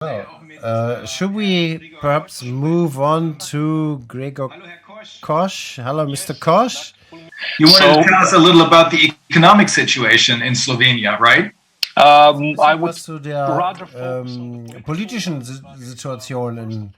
Should we perhaps move on to Gregor Kosh? Hello, Mr. Kosh. You want to tell us a little about the economic situation in Slovenia, right? I would zu der politischen Situation in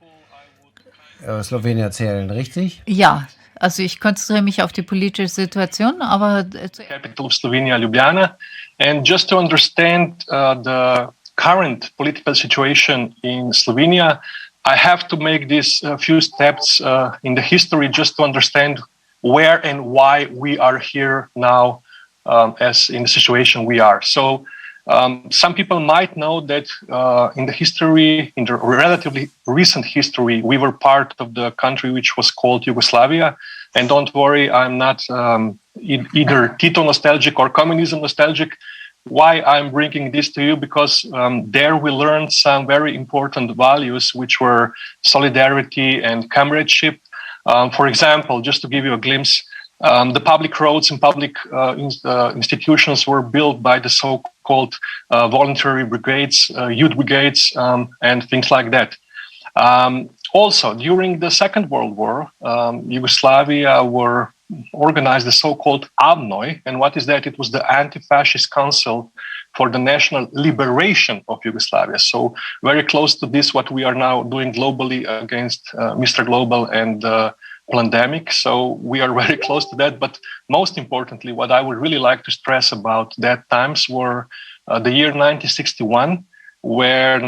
Slowenien erzählen, richtig? Ja, also ich konzentriere mich auf die politische Situation, aber capital of Slovenia, Ljubljana, and just to understand the current political situation in Slovenia, I have to make these few steps in the history just to understand where and why we are here now as in the situation we are. So some people might know that in the history, in the relatively recent history, we were part of the country which was called Yugoslavia. And don't worry, I'm not either Tito nostalgic or communism nostalgic. Why I'm bringing this to you? Because there we learned some very important values, which were solidarity and comradeship. For example, just to give you a glimpse, the public roads and public institutions were built by the so-called voluntary brigades, youth brigades, and things like that. Also, during the Second World War, Yugoslavia were organized the so-called AVNOJ. And what is that? It was the Anti-Fascist Council for the National Liberation of Yugoslavia. So very close to this, what we are now doing globally against Mr. Global and Plandemiji. So we are very close to that. But most importantly, what I would really like to stress about that times were the year 1961, where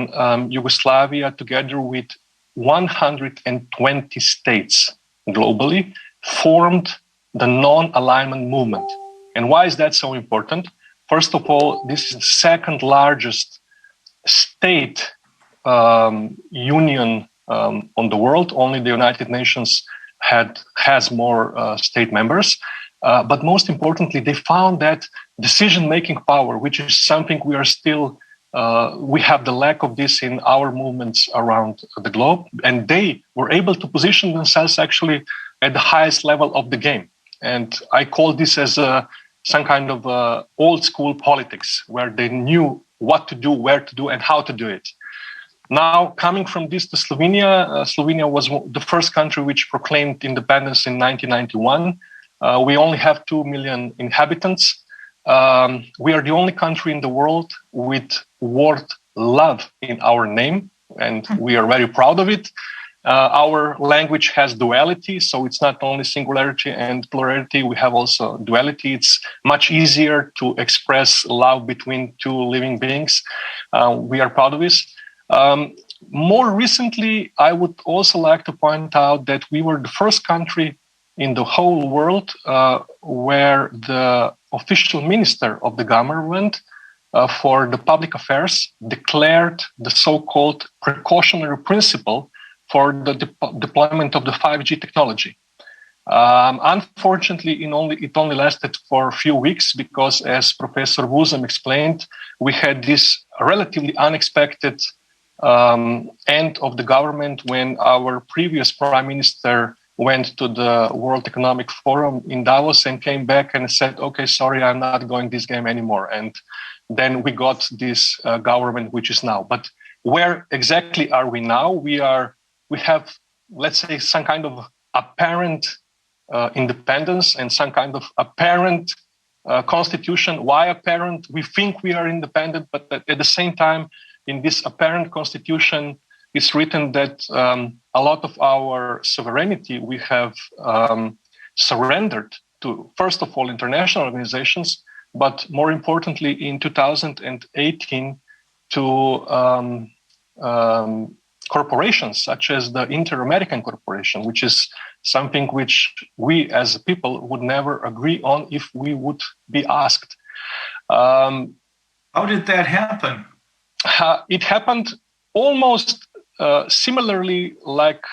Yugoslavia, together with 120 states globally, formed the non-alignment movement. And why is that so important? First of all, this is the second largest state union on the world. Only the United Nations has more state members. But most importantly, they found that decision-making power, which is something we are still, we have the lack of this in our movements around the globe. And they were able to position themselves actually at the highest level of the game. And I call this as some kind of old school politics, where they knew what to do, where to do, and how to do it. Now, coming from this to Slovenia, Slovenia was the first country which proclaimed independence in 1991. We only have 2 million inhabitants. We are the only country in the world with word love in our name, and we are very proud of it. Our language has duality, so it's not only singularity and plurality, we have also duality. It's much easier to express love between two living beings. We are proud of this. More recently, I would also like to point out that we were the first country in the whole world where the official minister of the government for the public affairs declared the so-called precautionary principle for the deployment of the 5G technology. Unfortunately, it only lasted for a few weeks because, as Professor Wuzem explained, we had this relatively unexpected end of the government when our previous prime minister went to the World Economic Forum in Davos and came back and said, okay, sorry, I'm not going this game anymore. And then we got this government, which is now. But where exactly are we now? We have, let's say, some kind of apparent independence and some kind of apparent constitution. Why apparent? We think we are independent, but at the same time, in this apparent constitution, it's written that a lot of our sovereignty we have surrendered to, first of all, international organizations, but more importantly, in 2018, to corporations such as the Inter-American Corporation, which is something which we as a people would never agree on if we would be asked. How did that happen? It happened almost similarly like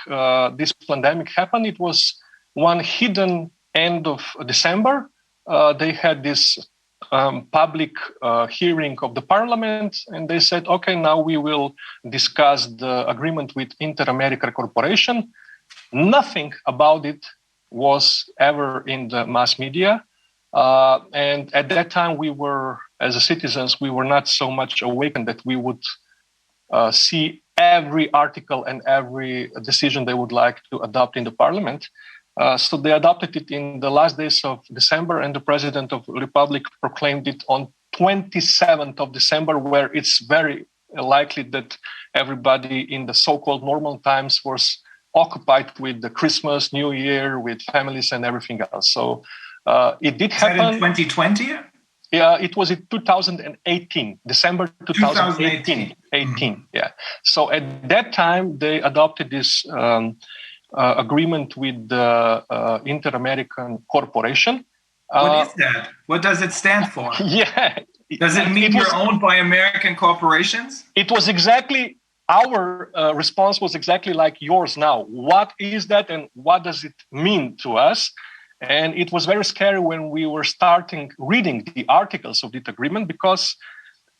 this pandemic happened. It was one hidden end of December. They had this public hearing of the parliament, and they said, okay, now we will discuss the agreement with Inter-ameriško Corporation. Nothing about it was ever in the mass media. And at that time, we were, as citizens, we were not so much awakened that we would see every article and every decision they would like to adopt in the parliament. So they adopted it in the last days of December, and the president of the republic proclaimed it on 27th of December, where it's very likely that everybody in the so-called normal times was occupied with the Christmas, New Year, with families and everything else. So it did happen. In 2020? Yeah, it was in 2018, December 2018. 2018. Yeah. So at that time, they adopted this agreement with the Inter-American Corporation. What is that? What does it stand for? Yeah. Does it mean you're owned by American corporations? It was exactly, our response was exactly like yours now. What is that and what does it mean to us? And it was very scary when we were starting reading the articles of this agreement, because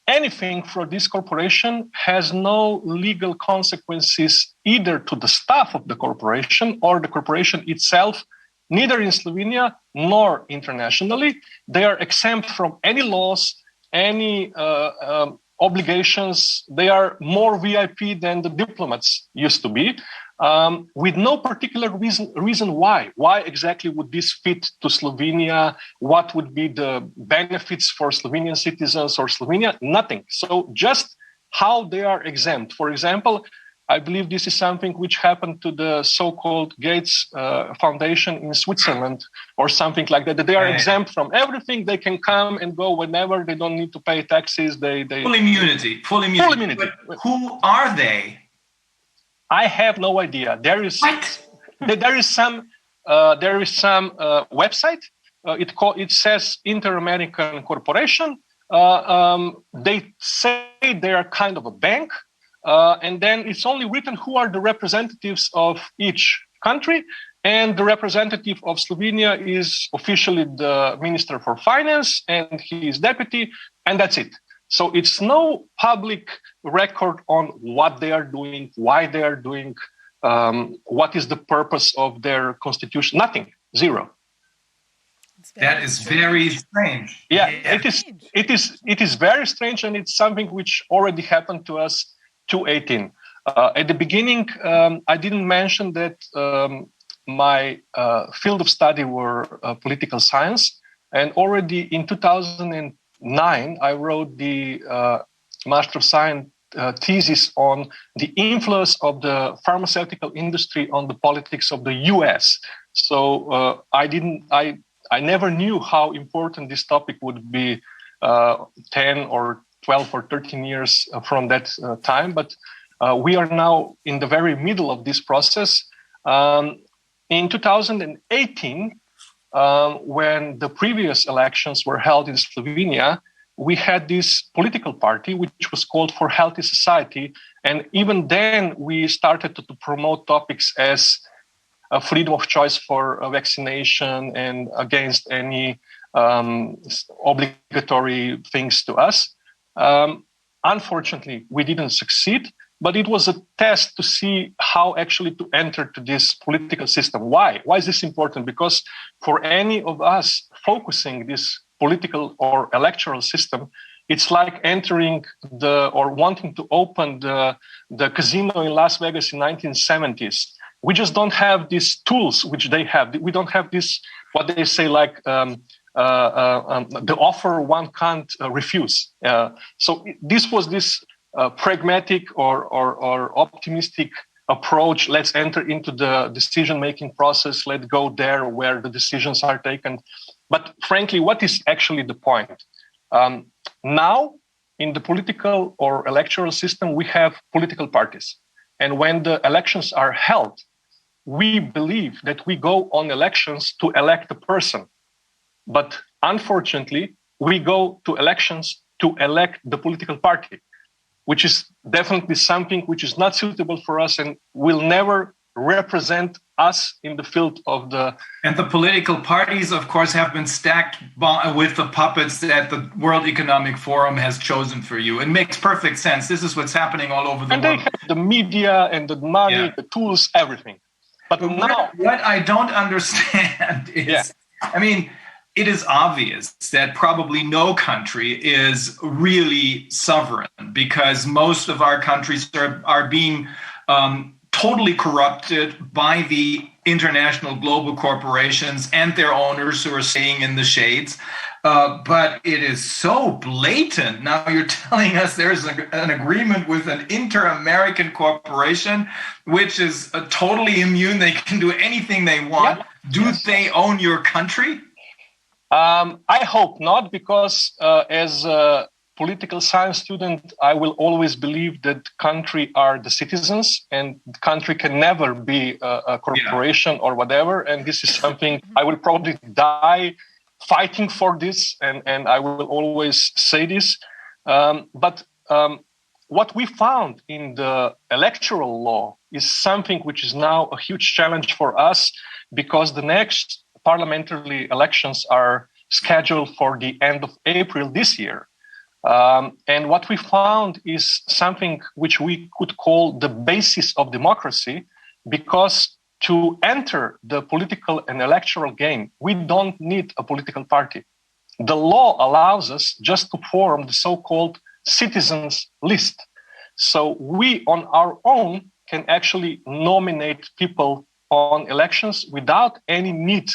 anything for this corporation has no legal consequences either to the staff of the corporation or the corporation itself, neither in Slovenia nor internationally. They are exempt from any laws, any obligations. They are more VIP than the diplomats used to be, with no particular reason why. Why exactly would this fit to Slovenia? What would be the benefits for Slovenian citizens or Slovenia? Nothing. So just how they are exempt. For example, I believe this is something which happened to the so-called Gates Foundation in Switzerland or something like that. That they are exempt from everything. They can come and go whenever. They don't need to pay taxes. They full immunity. Full immunity. But who are they? I have no idea. There is some website. It says Inter-American Corporation. They say they are kind of a bank. And then it's only written who are the representatives of each country. And the representative of Slovenia is officially the Minister for Finance and his deputy, and that's it. So it's no public record on what they are doing, why they are doing, what is the purpose of their constitution, nothing, zero. That is very strange. Yeah, it is very strange, and it's something which already happened to us 2018. At the beginning, I didn't mention that my field of study were political science, and already in 2009, I wrote the Master of Science thesis on the influence of the pharmaceutical industry on the politics of the US. So I never knew how important this topic would be 10 or 12 or 13 years from that time. But we are now in the very middle of this process. In 2018, when the previous elections were held in Slovenia, we had this political party which was called For Healthy Society. And even then, we started to promote topics as freedom of choice for vaccination and against any obligatory things to us. Unfortunately, we didn't succeed, but it was a test to see how actually to enter to this political system. Why? Why is this important? Because for any of us focusing this political or electoral system, it's like entering or wanting to open the casino in Las Vegas in 1970s. We just don't have these tools which they have. We don't have this, what they say, like the offer one can't refuse. So this was this pragmatic or optimistic approach. Let's enter into the decision-making process. Let's go there where the decisions are taken. But frankly, what is actually the point? Now, in the political or electoral system, we have political parties. And when the elections are held, we believe that we go on elections to elect a person. But unfortunately, we go to elections to elect the political party, which is definitely something which is not suitable for us and will never represent us in the field of the... And the political parties, of course, have been stacked with the puppets that the World Economic Forum has chosen for you. It makes perfect sense. This is what's happening all over the world. And they have the media and the money, the tools, everything. But now... What I don't understand is, I mean, it is obvious that probably no country is really sovereign, because most of our countries are being totally corrupted by the international global corporations and their owners who are staying in the shades. But it is so blatant. Now you're telling us there's an agreement with an Inter-American corporation, which is totally immune. They can do anything they want. Yep. Do they own your country? I hope not, because as a political science student, I will always believe that country are the citizens, and country can never be a corporation or whatever. And this is something I will probably die fighting for this, and I will always say this. But what we found in the electoral law is something which is now a huge challenge for us, because the next parliamentary elections are scheduled for the end of April this year. And what we found is something which we could call the basis of democracy, because to enter the political and electoral game, we don't need a political party. The law allows us just to form the so-called citizens list. So we on our own can actually nominate people on elections without any need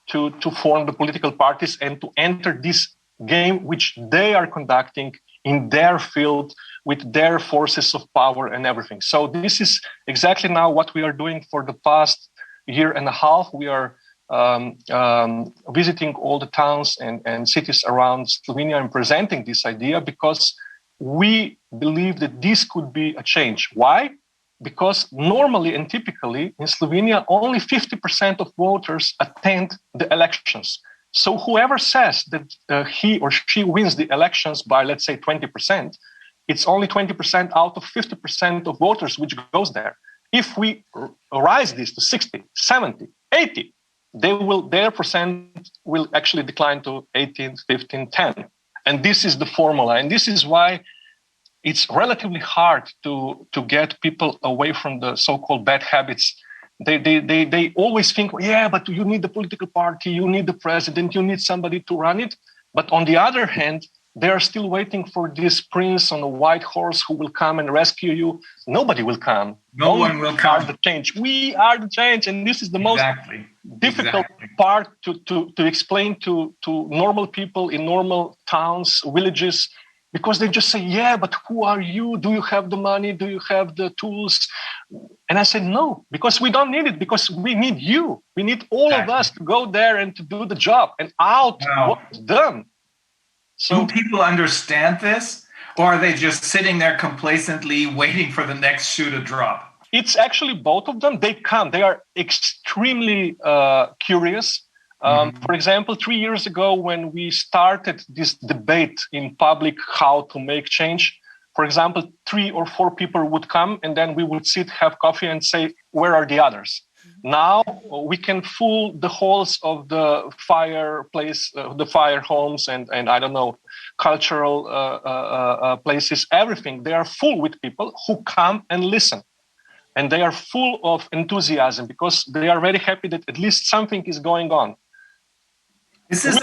to form the political parties and to enter this game which they are conducting in their field with their forces of power and everything. So this is exactly now what we are doing for the past year and a half. We are visiting all the towns and cities around Slovenia and presenting this idea, because we believe that this could be a change. Why? Because normally and typically in Slovenia, only 50% of voters attend the elections. So whoever says that he or she wins the elections by, let's say, 20%, it's only 20% out of 50% of voters which goes there. If we rise this to 60, 70, 80, their percent will actually decline to 18, 15, 10. And this is the formula. And this is why it's relatively hard to get people away from the so-called bad habits. They always think, yeah, but you need the political party, you need the president, you need somebody to run it. But on the other hand, they are still waiting for this prince on a white horse who will come and rescue you. Nobody will come. No one will come. We are the change. We are the change. And this is the most difficult part to explain to normal people in normal towns, villages, because they just say, yeah, but who are you? Do you have the money? Do you have the tools? And I said, no, because we don't need it, because we need you. We need all of us to go there and to do the job. And what's done. So, do people understand this? Or are they just sitting there complacently waiting for the next shoe to drop? It's actually both of them. They come. They are extremely curious. For example, 3 years ago, when we started this debate in public how to make change, for example, 3 or 4 people would come, and then we would sit, have coffee, and say, where are the others? Now we can fill the halls of the fireplace, the fire homes, and I don't know, cultural places, everything. They are full with people who come and listen. And they are full of enthusiasm because they are very happy that at least something is going on. Is this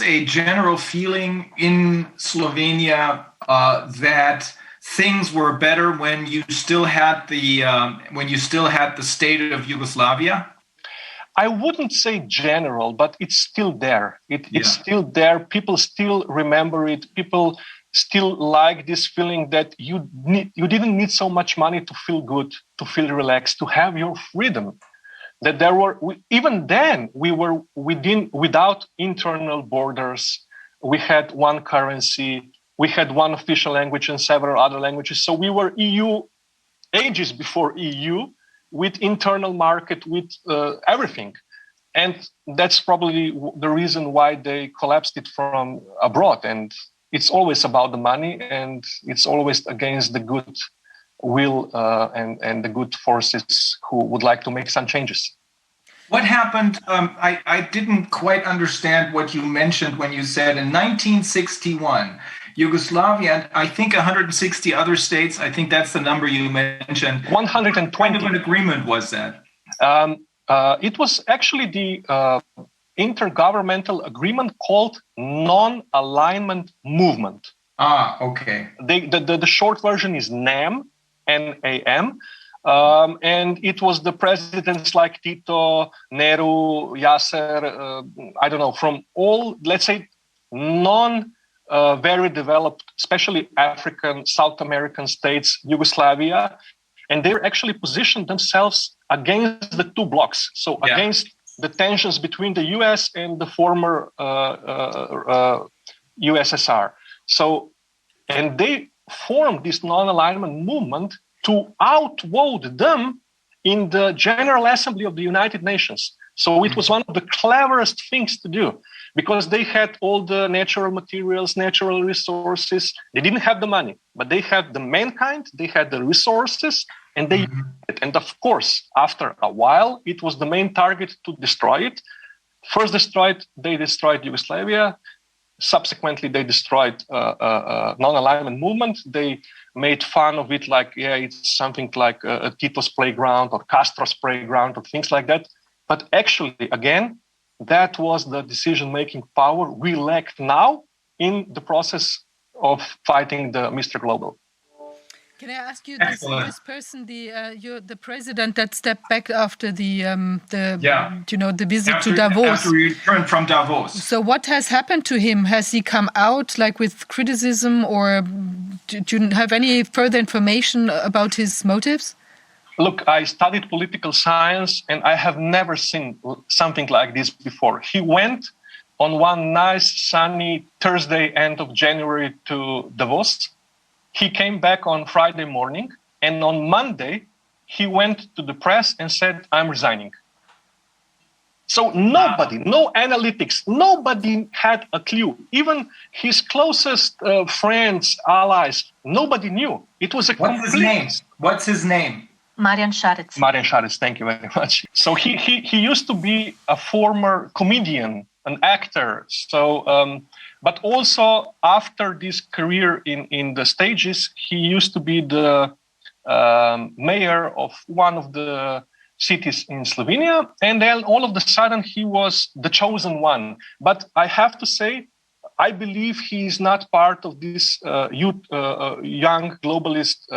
a general feeling in Slovenia that things were better when you still had the state of Yugoslavia? I wouldn't say general, but it's still there. It's still there. People still remember it. People still like this feeling that you didn't need so much money to feel good, to feel relaxed, to have your freedom. That even then we were without internal borders. We had one currency. We had one official language and several other languages. So we were EU ages before EU, with internal market, with everything. And that's probably the reason why they collapsed it from abroad. And it's always about the money, and it's always against the good will and the good forces who would like to make some changes. What happened? I didn't quite understand what you mentioned when you said in 1961, Yugoslavia, and I think 160 other states, I think that's the number you mentioned. 120. What kind of an agreement was that? It was actually the intergovernmental agreement called non-alignment movement. Ah, okay. The short version is NAM, N-A-M. And it was the presidents like Tito, Nehru, Yasser, I don't know, from all, let's say, very developed, especially African, South American states, Yugoslavia, and they actually positioned themselves against the two blocs. So against the tensions between the US and the former USSR. So, and they formed this non-alignment movement to outvote them in the General Assembly of the United Nations. So it was one of the cleverest things to do, because they had all the natural materials, natural resources. They didn't have the money, but they had the mankind, they had the resources, and they used it. And of course, after a while, it was the main target to destroy it. First they destroyed Yugoslavia. Subsequently, they destroyed non-alignment movement. They made fun of it like, it's something like Tito's playground or Castro's playground or things like that. But actually, again, that was the decision-making power we lacked now in the process of fighting the Mr. Global. Can I ask you, this person, the president that stepped back after the visit to Davos? After we returned from Davos. So what has happened to him? Has he come out like with criticism, or do you have any further information about his motives? Look, I studied political science, and I have never seen something like this before. He went on one nice sunny Thursday, end of January, to Davos. He came back on Friday morning, and on Monday, he went to the press and said, I'm resigning. So nobody, no analytics, nobody had a clue. Even his closest friends, allies, nobody knew. It was a What's his name? Marjan Šarec. Marjan Šarec, thank you very much. So he used to be a former comedian, an actor. So, but also after this career in the stages, he used to be the mayor of one of the cities in Slovenia. And then all of a sudden he was the chosen one. But I have to say, I believe he is not part of this young globalist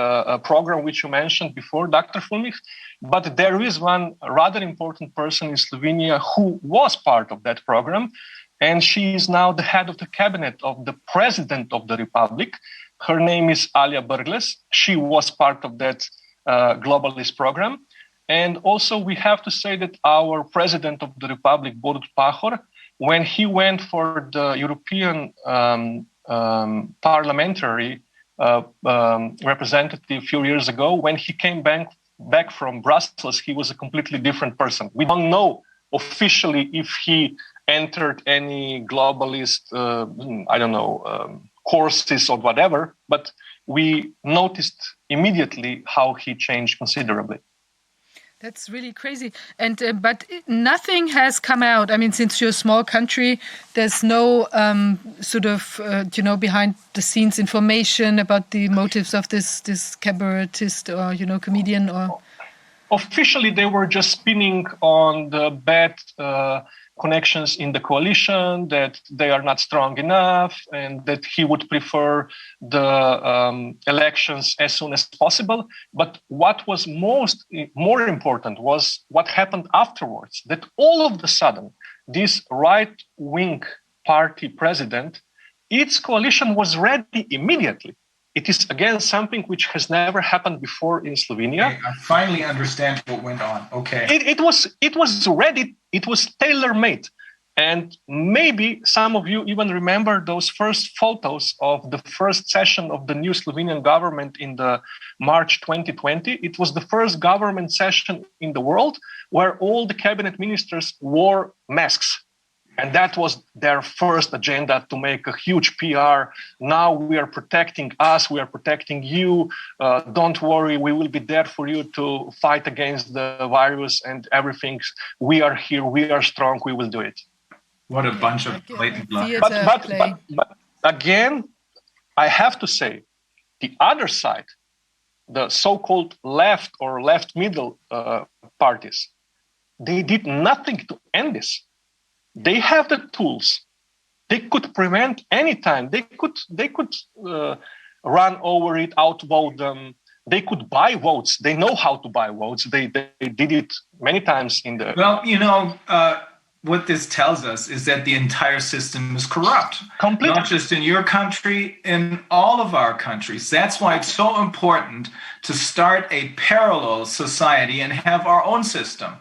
program which you mentioned before, Dr. Fuellmichu. But there is one rather important person in Slovenia who was part of that program, and she is now the head of the cabinet of the president of the republic. Her name is Alja Brglez. She was part of that globalist program. And also we have to say that our president of the republic, Borut Pahor, when he went for the European parliamentary representative a few years ago, when he came back from Brussels, he was a completely different person. We don't know officially if he entered any globalist, courses or whatever, but we noticed immediately how he changed considerably. That's really crazy. And but nothing has come out. I mean, since you're a small country, there's no behind the scenes information about the motives of this cabaretist or comedian or. Officially, they were just spinning on the bad connections in the coalition, that they are not strong enough, and that he would prefer the elections as soon as possible. But what was more important was what happened afterwards, that all of a sudden, this right-wing party president, its coalition was ready immediately. It is, again, something which has never happened before in Slovenia. Okay, I finally understand what went on. Okay. It was ready. It was tailor-made. And maybe some of you even remember those first photos of the first session of the new Slovenian government in the March 2020. It was the first government session in the world where all the cabinet ministers wore masks. And that was their first agenda, to make a huge PR. Now we are protecting us, we are protecting you. Don't worry, we will be there for you to fight against the virus and everything. We are here, we are strong, we will do it. What a bunch of blatant lies. But again, I have to say, the other side, the so-called left or left-middle parties, they did nothing to end this. they have the tools. They could prevent anytime. They could run over it, outvote them. They could buy votes. They know how to buy votes. They did it many times in the... Well, what this tells us is that the entire system is corrupt. Completely. Not just in your country, in all of our countries. That's why it's so important to start a parallel society and have our own system.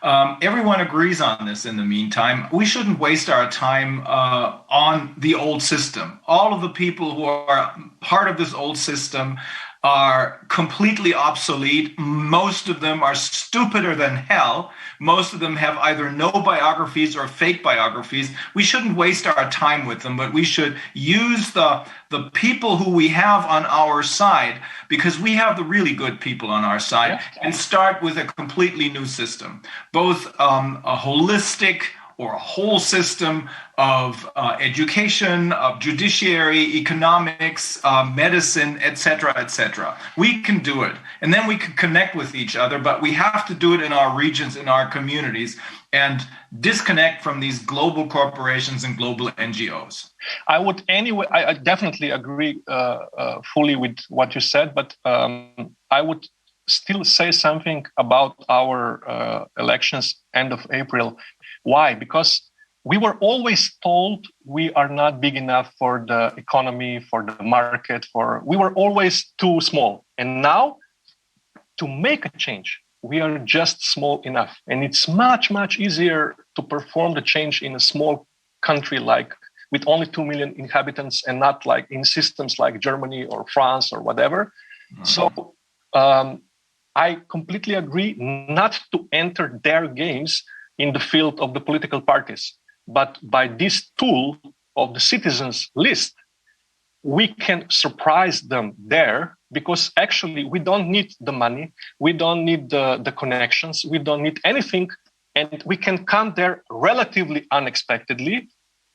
Everyone agrees on this in the meantime. We shouldn't waste our time on the old system. All of the people who are part of this old system are completely obsolete. Most of them are stupider than hell. Most of them have either no biographies or fake biographies. We shouldn't waste our time with them, but we should use the people who we have on our side, because we have the really good people on our side, and start with a completely new system, both a holistic or a whole system of education, of judiciary, economics, medicine, etc., etc. We can do it. And then we can connect with each other, but we have to do it in our regions, in our communities, and disconnect from these global corporations and global NGOs. I definitely agree fully with what you said, but I would still say something about our elections end of April. Why? Because we were always told we are not big enough for the economy, for the market, we were always too small. And now, to make a change, we are just small enough. And it's much, much easier to perform the change in a small country like with only 2 million inhabitants, and not like in systems like Germany or France or whatever. Mm-hmm. So I completely agree not to enter their games in the field of the political parties. But by this tool of the citizens list, we can surprise them there, because actually we don't need the money, we don't need the connections, we don't need anything, and we can come there relatively unexpectedly,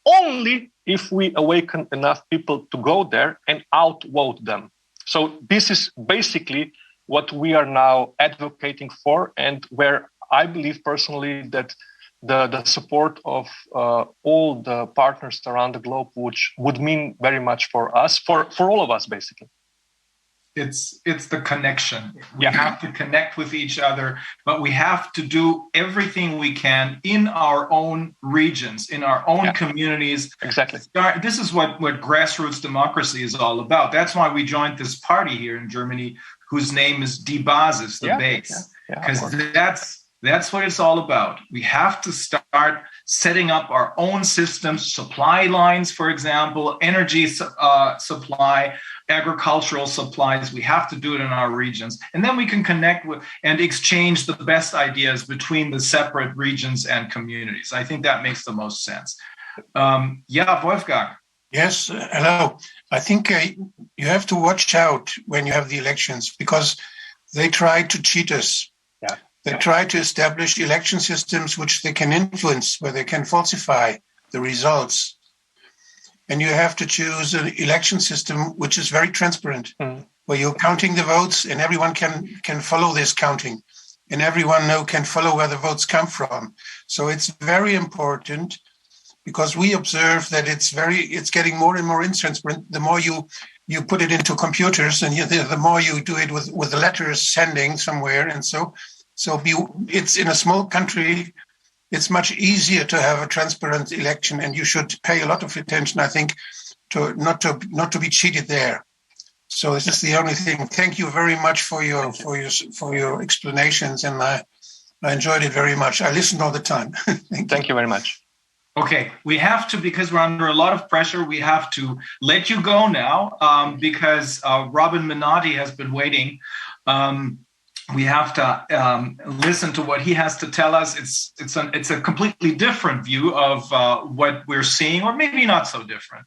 only if we awaken enough people to go there and outvote them. So this is basically what we are now advocating for, and where I believe personally that the support of all the partners around the globe, which would mean very much for us, for all of us, basically. It's the connection. We have to connect with each other, but we have to do everything we can in our own regions, in our own communities. Exactly. This is what grassroots democracy is all about. That's why we joined this party here in Germany, whose name is Die Basis, the base, because that's what it's all about. We have to start setting up our own systems, supply lines, for example, energy supply, agricultural supplies. We have to do it in our regions. And then we can connect with and exchange the best ideas between the separate regions and communities. I think that makes the most sense. Wolfgang. Yes, hello. I think you have to watch out when you have the elections, because they try to cheat us. They try to establish election systems which they can influence, where they can falsify the results. And you have to choose an election system which is very transparent, where you're counting the votes and everyone can follow this counting, and everyone can follow where the votes come from. So it's very important, because we observe that it's getting more and more intransparent. The more you put it into computers, and the more you do it with the letters sending somewhere, and so it's in a small country, it's much easier to have a transparent election, and you should pay a lot of attention, I think, to not to be cheated there. So this is the only thing. Thank you very much for your explanations, and I enjoyed it very much. I listened all the time. Thank you very much. Okay, we have to, because we're under a lot of pressure, we have to let you go now, because Robin Minotti has been waiting. We have to listen to what he has to tell us. It's a completely different view of what we're seeing, or maybe not so different.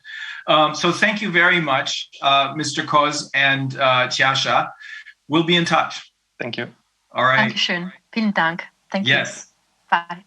So thank you very much, Mr. Koz and Tjascha. We'll be in touch. Thank you. All right. Dankeschön. Vielen Dank. Thank you. Yes. Bye.